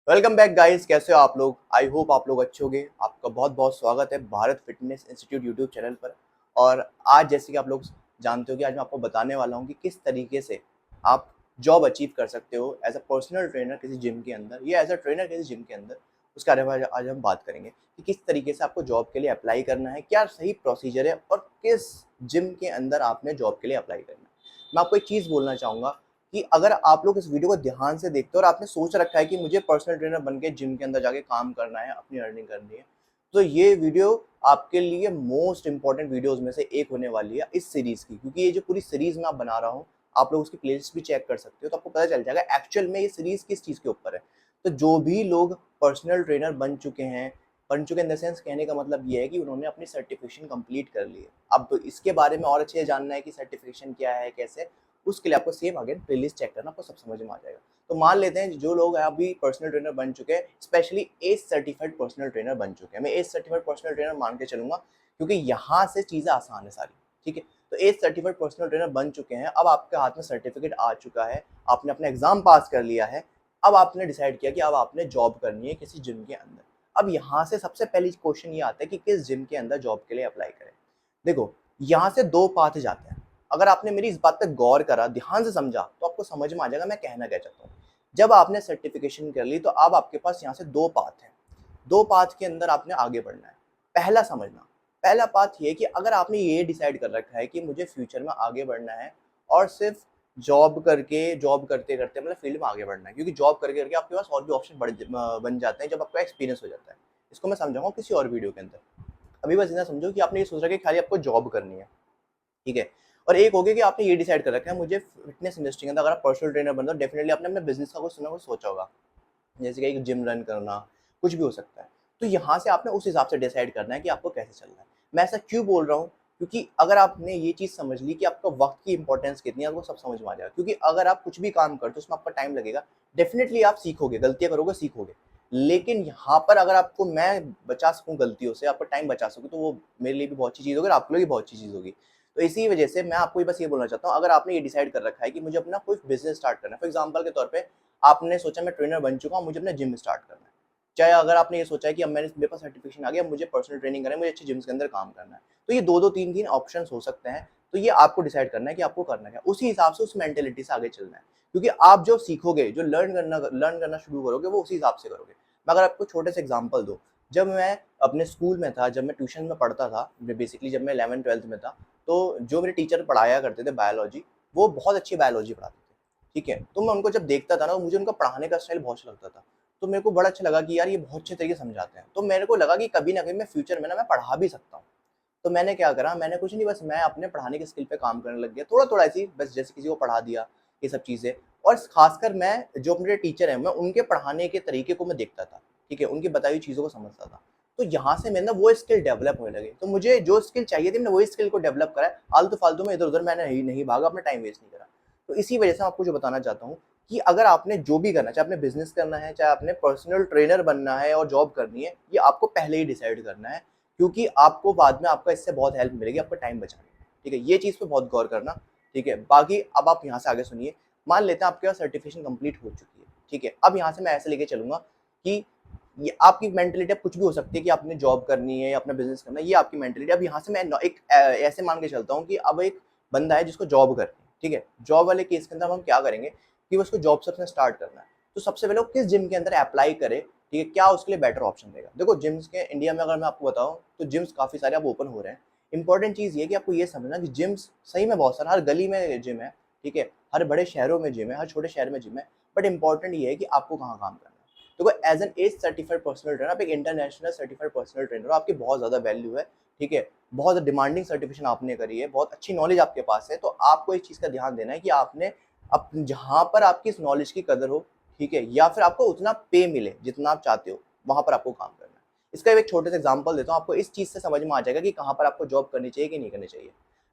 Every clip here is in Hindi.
वेलकम बैक गाइस, कैसे हो आप लोग। आई होप आप लोग अच्छे होंगे। आपका बहुत बहुत स्वागत है Bharat fitness institute YouTube channel पर। और आज जैसे कि आप लोग जानते हो कि आज मैं आपको बताने वाला हूं कि किस तरीके से आप जॉब अचीव कर सकते हो एज अ पर्सनल ट्रेनर किसी जिम के अंदर या एज अ ट्रेनर किसी जिम के अंदर। उसके बारे में आज हम बात करेंगे कि किस तरीके से आपको जॉब के लिए अप्लाई करना है, क्या सही प्रोसीजर है और किस जिम के अंदर आपने जॉब के लिए अप्लाई करना है। मैं आपको एक चीज़ बोलना चाहूँगा कि अगर आप लोग इस वीडियो को ध्यान से देखते हो और आपने सोच रखा है कि मुझे पर्सनल ट्रेनर बन के जिम के अंदर जाके काम करना है, अपनी अर्निंग करनी है, तो ये वीडियो आपके लिए मोस्ट इंपॉर्टेंट वीडियोस में से एक होने वाली है इस सीरीज की। क्योंकि ये जो पूरी सीरीज मैं आप बना रहा हूँ, आप लोग उसकी प्लेलिस्ट भी चेक कर सकते हो, तो आपको पता चल जाएगा एक्चुअल में ये सीरीज किस चीज़ के ऊपर है। तो जो भी लोग पर्सनल ट्रेनर बन चुके इन द सेंस, कहने का मतलब ये है कि उन्होंने अपनी सर्टिफिकेशन कंप्लीट कर ली है। अब तो इसके बारे में और अच्छे से जानना है कि सर्टिफिकेशन क्या है, कैसे, उसके लिए आपको सेम अगेन प्लेलिस्ट चेक करना, आपको सब समझ में आ जाएगा। तो मान लेते हैं जो लोग अभी पर्सनल ट्रेनर बन चुके हैं, specially as certified personal trainer बन चुके हैं, मैं एज सर्टिफाइड पर्सनल ट्रेनर मान के चलूंगा क्योंकि यहाँ से चीज़ें आसान है सारी। ठीक है, तो एज सर्टिफाइड पर्सनल ट्रेनर बन चुके हैं, अब आपके हाथ में सर्टिफिकेट आ चुका है, आपने अपना एग्जाम पास कर लिया है। अब आपने डिसाइड किया कि अब आपने जॉब करनी है किसी जिम के अंदर। अब यहाँ से सबसे पहली क्वेश्चन ये आता है कि किस जिम के अंदर जॉब के लिए अप्लाई करें। देखो, यहाँ से दो पाथ जाते हैं। अगर आपने मेरी इस बात पे गौर करा, ध्यान से समझा, तो आपको समझ में आ जाएगा मैं कहना क्या चाहता हूँ। जब आपने सर्टिफिकेशन कर ली तो अब आपके पास यहाँ से दो पाथ हैं। दो पाथ के अंदर आपने आगे बढ़ना है। पहला समझना, पहला पाथ ये कि अगर आपने ये डिसाइड कर रखा है कि मुझे फ्यूचर में आगे बढ़ना है और सिर्फ जॉब करते करते मतलब फील्ड में आगे बढ़ना है, क्योंकि जॉब करके करके आपके पास और भी ऑप्शन बन जाते हैं जब आपका एक्सपीरियंस हो जाता है। इसको मैं समझाऊंगा किसी और वीडियो के अंदर। अभी बस इतना समझो कि आपने ये सोच रखा है कि खाली आपको जॉब करनी है। ठीक है, और एक हो गया कि आपने ये डिसाइड कर रखा है मुझे फिटनेस इंडस्ट्री के अंदर अगर आप पर्सनल ट्रेनर बनते हो, डेफिनेटली आपने अपने बिजनेस का कुछ सुना, कुछ सोचा होगा, जैसे कि एक जिम रन करना, कुछ भी हो सकता है। तो यहाँ से आपने उस हिसाब से डिसाइड करना है कि आपको कैसे चलना है। मैं ऐसा क्यों बोल रहा हूँ, क्योंकि अगर आपने ये चीज़ समझ ली कि आपका वक्त की इंपॉर्टेंस कितनी है, आपको सब समझ में आ जाएगा। क्योंकि अगर आप कुछ भी काम करते हो उसमें आपका टाइम लगेगा, डेफिनेटली आप सीखोगे, गलतियाँ करोगे, सीखोगे। लेकिन यहाँ पर अगर आपको मैं बचा सकूँ गलतियों से, आपका टाइम बचा सकूँ, तो वो मेरे लिए भी बहुत अच्छी चीज़ होगी और आपके लिए भी बहुत अच्छी चीज़ होगी। तो इसी वजह से मैं आपको बस ये बोलना चाहता हूँ, अगर आपने ये डिसाइड कर रखा है कि मुझे अपना कोई बिजनेस स्टार्ट करना है, फॉर एग्जाम्पल के तौर पे आपने सोचा मैं ट्रेनर बन चुका हूँ, मुझे अपना जिम स्टार्ट करना है। चाहे अगर आपने ये सोचा है कि अब मेरे पास सर्टिफिकेशन आ गया, मुझे पर्सनल ट्रेनिंग करना है, मुझे अच्छे जिम्स के अंदर काम करना है, तो ये दो दो तीन तीन ऑप्शंस हो सकते हैं। तो ये आपको डिसाइड करना है कि आपको करना क्या, उसी हिसाब से उस मेंटेलिटी से आगे चलना है। क्योंकि आप जो सीखोगे, जो लर्न करना शुरू करोगे, वो उसी हिसाब से करोगे। मैं अगर आपको छोटे से एग्जाम्पल दूँ, जब मैं अपने स्कूल में था, जब मैं ट्यूशन में पढ़ता था, बेसिकली जब मैं 11th-12th में था, तो जो मेरे टीचर पढ़ाया करते थे बायोलॉजी, वो बहुत अच्छी बायोलॉजी पढ़ाते थे। ठीक है, तो मैं उनको जब देखता था ना, मुझे उनका पढ़ाने का स्टाइल बहुत अच्छा लगता था। तो मेरे को बड़ा अच्छा लगा कि यार ये बहुत अच्छे तरीके से समझाते हैं। तो मेरे को लगा कि कभी ना कभी मैं फ्यूचर में ना मैं पढ़ा भी सकता हूँ। तो मैंने क्या करा, मैंने कुछ नहीं, बस मैं अपने पढ़ाने के स्किल पे काम करने लग गया, थोड़ा-थोड़ा ऐसे ही, बस जैसे किसी को पढ़ा दिया, ये सब चीज़ें। और खासकर मैं जो मेरे टीचर हैं, मैं उनके पढ़ाने के तरीके को मैं देखता था, ठीक है? उनकी बताई हुई चीज़ों को समझता था। तो यहाँ से मेरे ना वो स्किल डेवलप होने लगे। तो मुझे जो स्किल चाहिए थी, मैंने वही स्किल को डेवलप करा है। आलतू-फालतू में इधर-उधर मैंने नहीं नहीं भागा, अपना टाइम वेस्ट नहीं करा। तो इसी वजह से मैं आपको जो बताना चाहता हूँ कि अगर आपने जो भी करना है, चाहे आपने बिज़नेस करना है, चाहे आपने पर्सनल ट्रेनर बनना है और जॉब करनी है, ये आपको पहले ही डिसाइड करना है। क्योंकि आपको बाद में आपका इससे बहुत हेल्प मिलेगी आपका टाइम बचाने में। ठीक है, ये चीज़ पे बहुत गौर करना। ठीक है, बाकी अब आप यहाँ से आगे सुनिए। मान लेते हैं आपके पास सर्टिफिकेशन कंप्लीट हो चुकी है। ठीक है, अब यहाँ से मैं ऐसे लेके चलूंगा कि ये आपकी मेंटेलिटी अब कुछ भी हो सकती है कि आपने जॉब करनी है या अपना बिजनेस करना है, ये आपकी मेंटेलिटी। अब यहाँ से मैं एक ऐसे मान के चलता हूँ कि अब एक बंदा है जिसको जॉब करनी है। ठीक है, जॉब वाले केस के अंदर हम क्या करेंगे कि उसको जॉब से अपना स्टार्ट करना है। तो सबसे पहले वो किस जिम के अंदर अप्लाई करे, ठीक है, क्या उसके लिए बेटर ऑप्शन रहेगा। देखो, जिम्स के इंडिया में अगर मैं आपको बताऊं तो जिम्स काफ़ी सारे अब ओपन हो रहे हैं। इंपॉर्टेंट चीज़ ये है कि आपको ये समझना कि जिम्स सही में बहुत सारा, हर गली में जिम है। ठीक है, हर बड़े शहरों में जिम है, हर छोटे शहर में जिम है। बट इंपॉर्टेंट ये है कि आपको कहाँ काम करना है। देखो, as an as certified personal trainer, आप एक इंटरनेशनल सर्टिफाइड पर्सनल ट्रेनर हो, आपकी बहुत ज़्यादा वैल्यू है। ठीक है, बहुत डिमांडिंग सर्टिफिकेशन आपने करी है, बहुत अच्छी नॉलेज आपके पास है। तो आपको इस चीज़ का ध्यान देना है कि आपने अब जहाँ पर आपकी इस नॉलेज की कदर हो, ठीक है, या फिर आपको उतना पे मिले जितना आप चाहते हो, वहाँ पर आपको काम करना है। इसका एक छोटे से एग्जांपल देता हूँ, आपको इस चीज़ से समझ में आ जाएगा कि कहाँ पर आपको जॉब करनी चाहिए कि नहीं करनी चाहिए।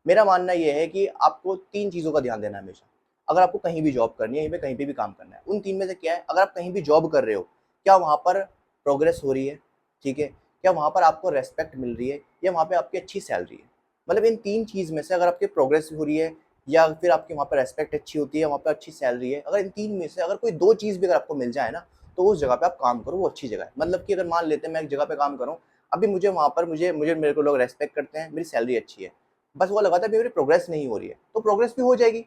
मेरा मानना ये है कि आपको 3 चीज़ों का ध्यान देना है हमेशा। अगर आपको कहीं भी जॉब करनी है, यहीं पे कहीं पे भी काम करना है, उन 3 में से क्या है, अगर आप कहीं भी जॉब कर रहे हो, क्या वहाँ पर प्रोग्रेस हो रही है? ठीक है, क्या वहाँ पर आपको रिस्पेक्ट मिल रही है या वहाँ पे आपकी अच्छी सैलरी है? मतलब इन 3 चीज़ में से अगर आपकी प्रोग्रेस हो रही है या फिर आपकी वहाँ पे रिस्पेक्ट अच्छी होती है, वहाँ पे अच्छी सैलरी है, अगर इन 3 में से अगर कोई 2 चीज़ भी अगर आपको मिल जाए ना, तो उस जगह पे आप काम करो, वो अच्छी जगह है। मतलब कि अगर मान लेते हैं मैं एक जगह पे काम कर रहा हूँ, अभी मुझे वहाँ पर मुझे मुझे मेरे को लोग रेस्पेक्ट करते हैं, मेरी सैलरी अच्छी है, बस वो लगातार मेरी प्रोग्रेस नहीं हो रही है, तो प्रोग्रेस भी हो जाएगी,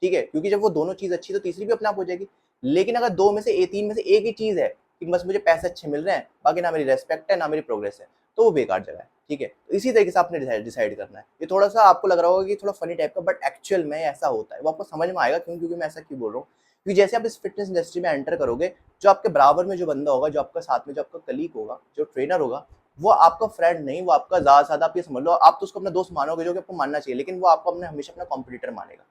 ठीक है, क्योंकि जब वो दोनों चीज़ अच्छी है तो तीसरी भी अपने आप हो जाएगी। लेकिन अगर दो में से तीन में से एक ही चीज़ है कि बस मुझे पैसे अच्छे मिल रहे हैं, बाकी ना मेरी रेस्पेक्ट है ना मेरी प्रोग्रेस है, तो वो बेकार जगह है, ठीक है। तो इसी तरीके से आपने डिसाइड करना है। ये थोड़ा सा आपको लग रहा होगा कि थोड़ा फनी टाइप का, बट एक्चुअल में ऐसा होता है, वो आपको समझ में आएगा क्यों, क्योंकि मैं ऐसा क्यों बोल रहा हूँ। क्योंकि जैसे आप इस फिटनेस इंडस्ट्री में एंटर करोगे, जो आपके बराबर में जो बंदा होगा, जो आपका साथ में जो आपका कलीग होगा, जो ट्रेनर होगा, वो आपका फ्रेंड नहीं, वो आपका ज़्यादा से ज़्यादा आप ये समझ लो, आप तो उसको अपना दोस्त मानोगे, जो कि आपको मानना चाहिए, लेकिन वो आपको अपने हमेशा अपना कॉम्पिटिटर मानेगा,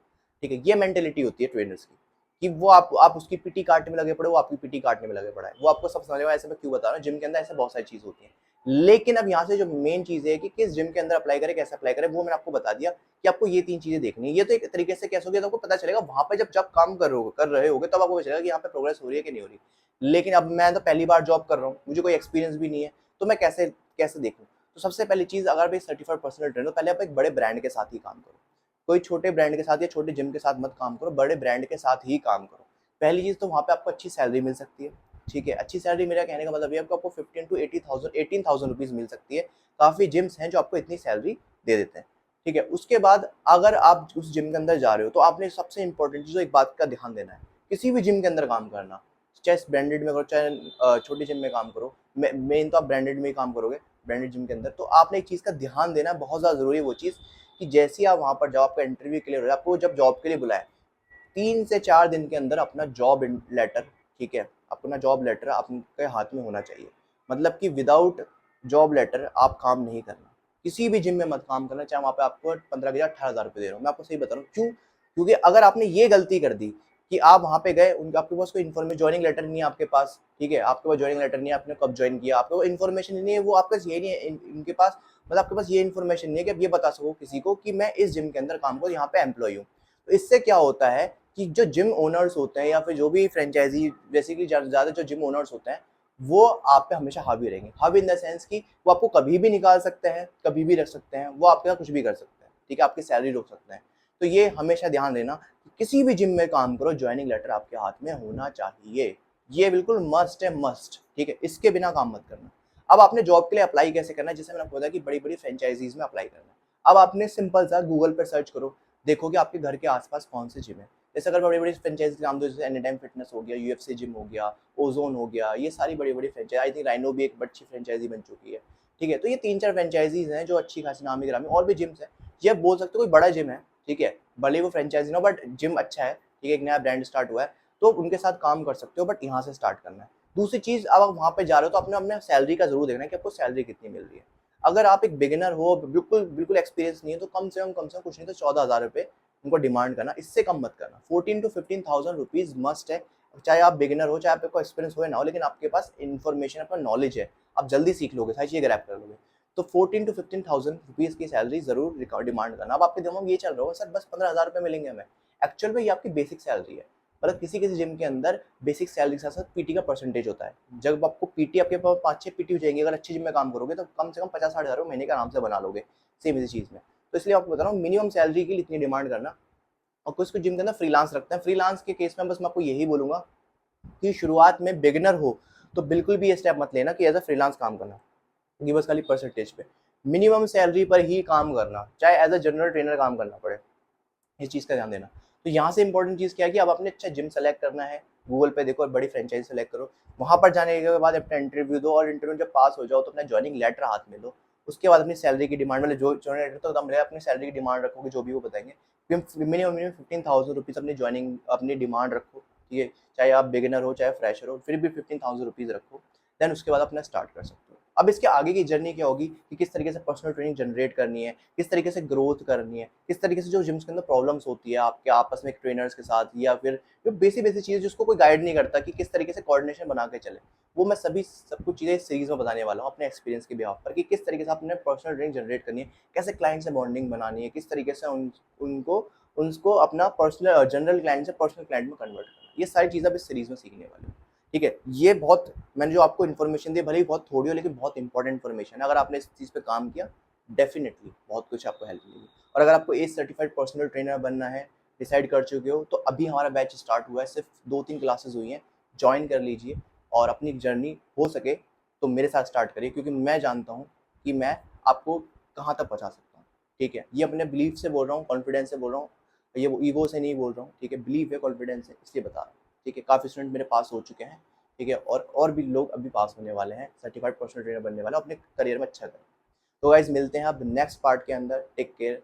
ठीक है। ये मेंटेलिटी होती है ट्रेनर्स की, कि वो आप उसकी पीटी काटने में लगे पड़े, वो आपकी पीटी काटने में लगे पड़ा है, वो आपको सब समझ में। ऐसे मैं क्यों बता रहा हूँ, जिम के अंदर ऐसे बहुत सारी चीज़ होती है। लेकिन अब यहाँ से जो मेन चीज़ है कि किस जिम के अंदर अप्लाई करें, कैसे अप्लाई करें, वो मैंने आपको बता दिया कि आपको ये 3 चीज़ें देखनी है। ये तो एक तरीके से कैसे होगी, तो आपको पता चलेगा वहाँ पे जब जब काम कर रहे होगे, तब आपको पता चलेगा कि यहाँ पे प्रोग्रेस हो रही है कि नहीं हो रही। लेकिन अब मैं तो पहली बार जॉब कर रहा हूँ, मुझे कोई एक्सपीरियंस भी नहीं है, तो मैं कैसे कैसे देखूँ? तो सबसे पहली चीज़, अगर भाई सर्टिफाइड पर्सनल ट्रेनर, पहले आप एक बड़े ब्रांड के साथ ही काम करो। कोई छोटे ब्रांड के साथ या छोटे जिम के साथ मत काम करो, बड़े ब्रांड के साथ ही काम करो। पहली चीज़ तो वहाँ पे आपको अच्छी सैलरी मिल सकती है, ठीक है। अच्छी सैलरी, मेरा कहने का मतलब ये है, आपको 15 टू 80,000 18,000 रुपीज़ मिल सकती है। काफ़ी जिम्स हैं जो आपको इतनी सैलरी दे देते हैं, ठीक है। उसके बाद अगर आप उस जिम के अंदर जा रहे हो, तो आपने सबसे इंपॉर्टेंट चीज़, एक बात का ध्यान देना है, किसी भी जिम के अंदर काम करना, चाहे ब्रांडेड में करो, चाहे छोटी जिम में काम करो, मेन तो आप ब्रांडेड में ही काम करोगे, ब्रांडेड जिम के अंदर। तो आपने एक चीज़ का ध्यान देना है, बहुत ज़्यादा ज़रूरी है वो चीज़, कि जैसे ही आप वहाँ पर जाओ, आपका इंटरव्यू क्लियर हो जाए, आपको जब जॉब के लिए बुलाए, 3 से 4 दिन के अंदर अपना जॉब लेटर, ठीक है, अपना जॉब लेटर आपके हाथ में होना चाहिए। मतलब कि विदाउट जॉब लेटर आप काम नहीं करना, किसी भी जिम में मत काम करना, चाहे वहाँ पे आपको 15 या 18,000 रुपये दे रहा हूँ। मैं आपको सही बता रहा हूँ, क्यों? क्योंकि अगर आपने ये गलती कर दी कि आप वहाँ पे गए, उनके आपके पास कोई इन्फॉर्मेशन, जॉइनिंग लेटर नहीं है आपके पास, ठीक है, आपके पास जॉइनिंग लेटर नहीं है, आपने कब ज्वाइन किया, आपको इन्फॉर्मेशन नहीं है, वो आपके पास ये नहीं है, इनके पास, मतलब आपके पास ये इन्फॉर्मेशन नहीं है कि आप ये बता सको किसी को कि मैं इस जिम के अंदर काम करूँ, यहाँ पे एम्प्लॉय हूँ। तो इससे क्या होता है कि जो जिम ओनर्स होते हैं, या फिर जो भी फ्रेंचाइजी, बेसिकली ज़्यादा जो जिम ओनर्स होते हैं, वो आप पे हमेशा हावी रहेंगे। हावी इन द सेंस कि वो आपको कभी भी निकाल सकते हैं, कभी भी रख सकते हैं, वो आपके साथ कुछ भी कर सकते हैं, ठीक है, आपकी सैलरी रोक सकते हैं। तो ये हमेशा ध्यान देना कि किसी भी जिम में काम करो, ज्वाइनिंग लेटर आपके हाथ में होना चाहिए। ये बिल्कुल मस्ट है, मस्ट, ठीक है, इसके बिना काम मत करना। अब आपने जॉब के लिए अप्लाई कैसे करना है, जैसे मैंने आपको बताया कि बड़ी-बड़ी फ्रेंचाइजीज़ में अप्लाई करना है। अब आपने सिंपल सा गूगल पर सर्च करो, देखो कि आपके घर के आस-पास कौन से जिम है। जैसे अगर बड़ी-बड़ी फ्रेंचाइज़ी के नाम दो, जैसे एनीटाइम फिटनेस हो गया, यूएफसी जिम हो गया, ओज़ोन हो गया, ये सारी बड़ी-बड़ी फ्रेंचाइज़ी, आई थिंक राइनो भी एक अच्छी फ्रेंचाइज़ी बन चुकी है, ठीक है। तो ये 3-4 फ्रेंचाइज़ीज़ हैं जो अच्छी खासी नामी गिरामी, और भी जिम्स हैं। ये आप बोल सकते हो कोई बड़ा जिम है, ठीक है, भले ही वो फ्रेंचाइज़ी ना हो, बट जिम अच्छा है, ठीक है, एक नया ब्रांड स्टार्ट हुआ है, तो उनके साथ काम कर सकते हो, बट यहाँ से स्टार्ट करना है। दूसरी चीज़, अब आप वहाँ पे जा रहे हो तो आपने अपने सैलरी का ज़रूर देखना है कि आपको सैलरी कितनी मिल रही है। अगर आप एक बिगिनर हो, बिल्कुल एक्सपीरियंस नहीं है, तो कम से कम कुछ नहीं तो 14,000 रुपए उनको डिमांड करना, इससे कम मत करना। 14 टू 15,000 रुपीज़ मस्ट है, चाहे आप बिगिनर हो, चाहे आपको एक्सपीरियंस हो या ना हो, लेकिन आपके पास इन्फॉर्मेशन, आपका नॉलेज है, आप जल्दी सीख लोगे, सारी चीज़ें ग्रैब कर लोगे। तो 14 टू 15,000 रुपीज़ की सैलरी ज़रूर डिमांड करना। अब आपके दिमाग में ये चल रहा होगा, सर बस 15,000 रुपए मिलेंगे हमें। एक्चुअल में ये आपकी बेसिक सैलरी है। मतलब किसी-किसी जिम के अंदर बेसिक सैलरी के साथ-साथ पीटी का परसेंटेज होता है। जब आपको पीटी, आपके पास 5-6 पीटी हो जाएँगे, अगर अच्छी जिम में काम करोगे, तो कम से कम 50-60 हज़ार रुपए महीने का आराम से बना लोगे, सेम इसी चीज़ में। तो इसलिए आपको बता रहा हूँ, मिनिमम सैलरी के लिए इतनी डिमांड करना। और कुछ-कुछ जिम के अंदर फ्रीलांस रखते हैं। फ्रीलांस के केस में बस मैं आपको यही बोलूँगा कि शुरुआत में बिगिनर हो, तो बिल्कुल भी ये स्टेप मत लेना कि एज़ अ फ्रीलांस काम करना, कि बस खाली परसेंटेज पे। मिनिमम सैलरी पर ही काम करना, चाहे एज़ अ जनरल ट्रेनर काम करना पड़े। इस चीज़ का ध्यान देना। तो यहाँ से इंपॉर्टेंट चीज़ क्या है कि अब आपने अच्छा जिम सेलेक्ट करना है, गूगल पे देखो, बड़ी फ्रेंचाइज़ी सेलेक्ट करो। वहाँ पर जाने के बाद अपना इंटरव्यू दो, और इंटरव्यू जब पास हो जाओ तो अपना जॉइनिंग लेटर हाथ में लो। उसके बाद अपनी सैलरी की डिमांड, मतलब जो जॉइनिंग लेटर तो कम रहेगा, अपनी सैलरी की डिमांड रखोगे जो भी वो बताएँगे। मिनिमम 15,000 रुपीज़ अपनी जॉइनिंग अपनी डिमांड रखो, ठीक है? चाहे आप बिगिनर हो, चाहे फ्रेशर हो, फिर भी 15,000 रुपीज़ रखो। देन उसके बाद अपना स्टार्ट कर सकते हो। अब इसके आगे की जर्नी क्या होगी कि किस तरीके से पर्सनल ट्रेनिंग जनरेट करनी है, किस तरीके से ग्रोथ करनी है, किस तरीके से जो जिम्स के अंदर प्रॉब्लम्स होती है आपके आपस में ट्रेनर्स के साथ, या फिर जो बेसिक चीज़ जिसको कोई गाइड नहीं करता कि किस तरीके से कोऑर्डिनेशन बना के चले, वो मैं सब कुछ चीज़ें इस सीरीज में बताने वाला हूँ अपने एक्सपीरियंस के बिहाफ पर, कि किस तरीके से आपने पर्सनल ट्रेनिंग जनरेट करनी है, कैसे क्लाइंट से बॉन्डिंग बनानी है, किस तरीके से उनको अपना पर्सनल जनरल क्लाइंट से पर्सनल क्लाइंट में कन्वर्ट करना है। ये सारी चीज़ें आप इस सीरीज में सीखने वाले हो, ठीक है। ये बहुत, मैंने जो आपको इन्फॉर्मेशन दी, भले ही बहुत थोड़ी हो, लेकिन बहुत इंपॉर्टेंट इन्फॉर्मेशन है। अगर आपने इस चीज़ पे काम किया, डेफिनेटली बहुत कुछ आपको हेल्प मिलेगी। और अगर आपको एज सर्टिफाइड पर्सनल ट्रेनर बनना है, डिसाइड कर चुके हो, तो अभी हमारा बैच स्टार्ट हुआ है, सिर्फ 2-3 क्लासेस हुई हैं, ज्वाइन कर लीजिए। और अपनी जर्नी हो सके तो मेरे साथ स्टार्ट करिए, क्योंकि मैं जानता हूँ कि मैं आपको कहाँ तक पहुँचा सकता हूँ। ठीक है, ये अपने बिलीफ से बोल रहा हूँ, कॉन्फिडेंस से बोल रहा हूँ, ये वो ईगो से नहीं बोल रहा हूँ। ठीक है, बिलीफ है, कॉन्फिडेंस है, इसलिए बता रहा हूँ। ठीक है, काफ़ी स्टूडेंट मेरे पास हो चुके हैं। ठीक है, और भी लोग अभी पास होने वाले हैं, सर्टिफाइड पर्सनल ट्रेनर बनने वाले हैं, अपने करियर में अच्छा करें। तो गाइस मिलते हैं अब नेक्स्ट पार्ट के अंदर। Take care.